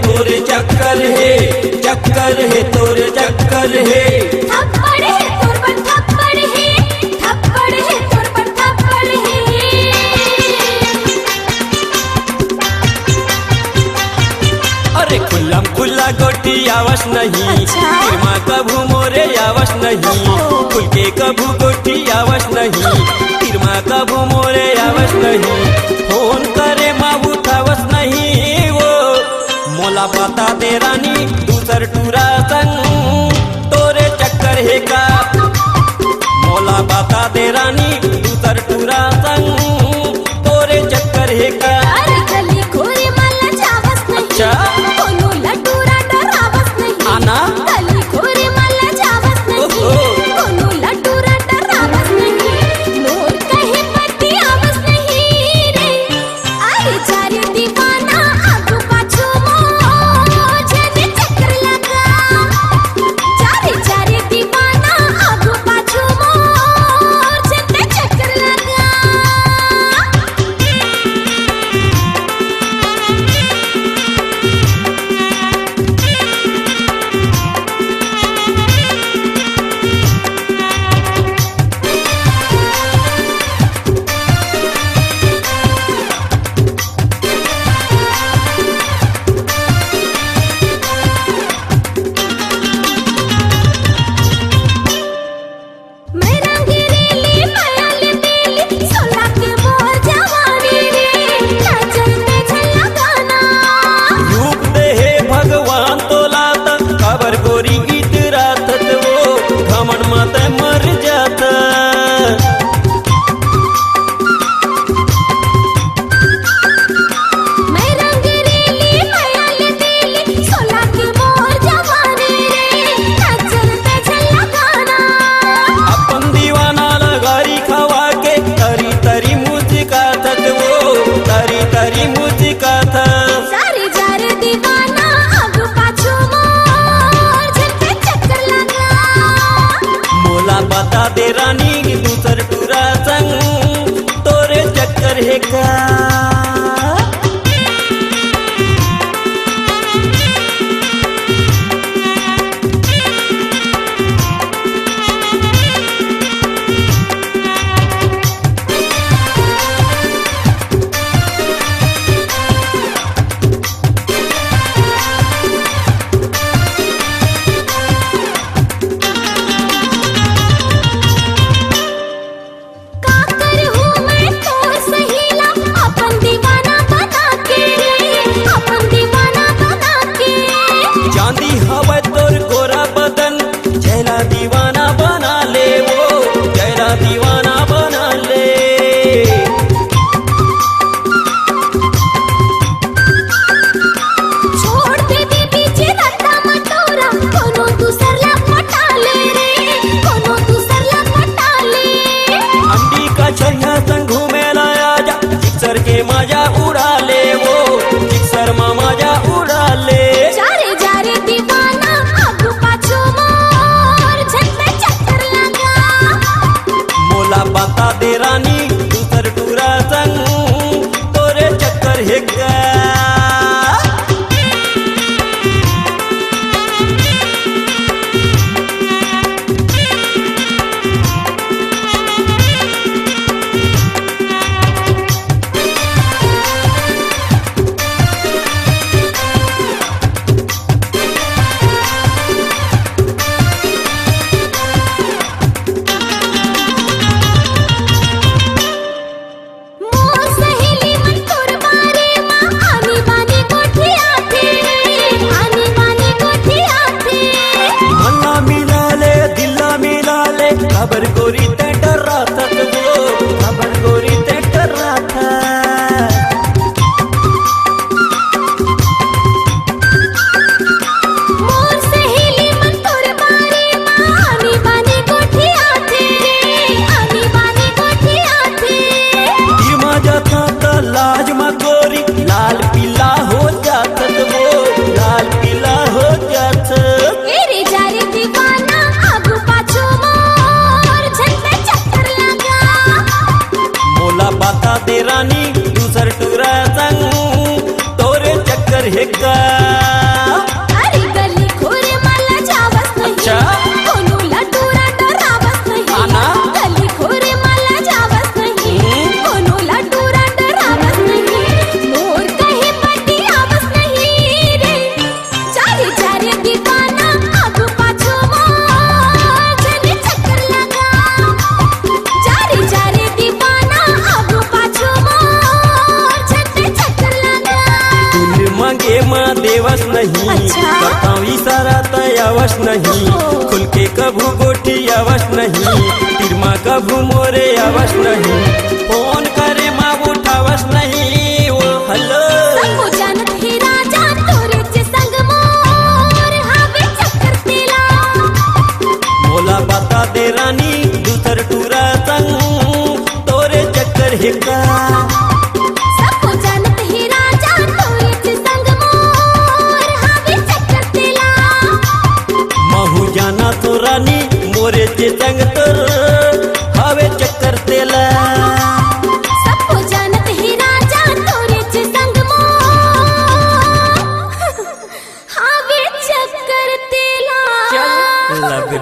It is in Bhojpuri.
तोरे चक्कर है तोरे चक्कर है। थप्पड़ है तोर पर थप्पड़ है, थप्पड़ है तोर पर थप्पड़ है। अरे खुल्लम खुल्ला गोटी आवस नहीं, अच्छा? फिरमा कभू मोरे आवस नहीं, खुल के कभू गोटी आवस नहीं, फिरमा कभू मोरे आवस नहीं, फोन करे माँ उठावस नहीं वो। मोला बता दे रानी दूसर टूरा संग तोरे चक्कर है का। मोला बता दे रानी दूसर टूरा संग तोरे चक्कर है का। अरे गली खोरी मला जावस नहीं, अच्छा? कोनो लटूरा डरावस नहीं, आना? गली खोरी मला जावस नहीं, कोनो लटूरा डरावस नहीं, मोर कहे पति आवस नहीं रे। अरे चारे दीवाना आगू पाछू मुझे चक्कर लगा, चारे चारे दीवाना आगू पाछू मुझे चक्कर लगा। मैं रंगीली मायाली बेली सोला के मोर जवानी रे, नाचल में झल्ला गाना। रूप दे हे भगवान तोला त खबर गोरी गीत रात वो घमन मत मर जाता। मैं रंगीली मायाली बेली सोला के मोर जवानी रे, नाचल में झल्ला गाना। अपन दीवाना लगारी खवा के तरी तरी मुझका थत वो तरी तरी मुझका था। सारे जारे दीवाना आगू पाछू मोर झलके चक्कर लगा। मोला बता दे रानी दूसर टूरा संग तोरे चक्कर है का। का करहूँ मैं तोर सहेला अपन दीवाना बना के रे, अपन दीवाना बना के। चांदी हवा तोर गोरा बदन जैला दीवाना बना ले वो जैला दीवाना बना ले। छोड़ दे दे पीछे रट्टा मटोरा, कोनो दूसर ला पटा ले रे, कोनो दूसर ला पटा ले। अंडी का छैया संग घूमे लाया जा, जिक्सर के मजा उड़ा ले वो जिक्सर मा मजा उड़ा ले। जारे जारे दीवाना आगू पाछू मोर झलके चक्कर लगा। मोला बता दे रानी दूसर टूरा संग तोरे चक्कर है का। मोर सहेली मन तोर बारे माँ आनी बानी कोठिया थे, आनी बानी कोठिया थे। मन्ना मिला ले दिल्ला मिला ले खबर गोरी ते डरा था वो खबर गोरी ते डरा था। मोर सहेली मन तोर बारे माँ आनी बानी कोठिया थे, आनी बानी कोठिया थे। धीमा जाता था लाज मा गोरी लाल पीला हो जाता वो लाल पीला हो जाता। तेरे जारे दीवाना आगू पाछू मोर झलके चक्कर लगा। मोला बता दे रानी दूसर टूरा संग तोरे चक्कर है का। अच्छा कोणूला डोरा डरावस नाही आना? गली खोरे मला जावस नाही कोणूला डोरा डरावस नाही मोर कहीं पटी आवस नहीं रे चारे चारे दीवाना आगू पाछो मोर जने चक्कर लगा चारे चारे दीवाना आगू पाछो मोर जने चक्कर लगा तुल मांगे माँ देवस नहीं अच्छा? करता हूँ इशारा तयावश नहीं खुल के कभू गोठी आवश नहीं तिरमा कभू मोरे आवश नहीं फोन करे माँ उठावश नहीं वो हेलो सबको जानत हे राजा तोरेचे संग मोर हावे चक्कर तिला मोला बता दे रानी दूसर टूरा संग तोरे चक्कर है का सबको जानत हे राजा तोरेचे संग मोर हावे चक्कर तिला महू जाना तो रानी मोरे चे संग तोर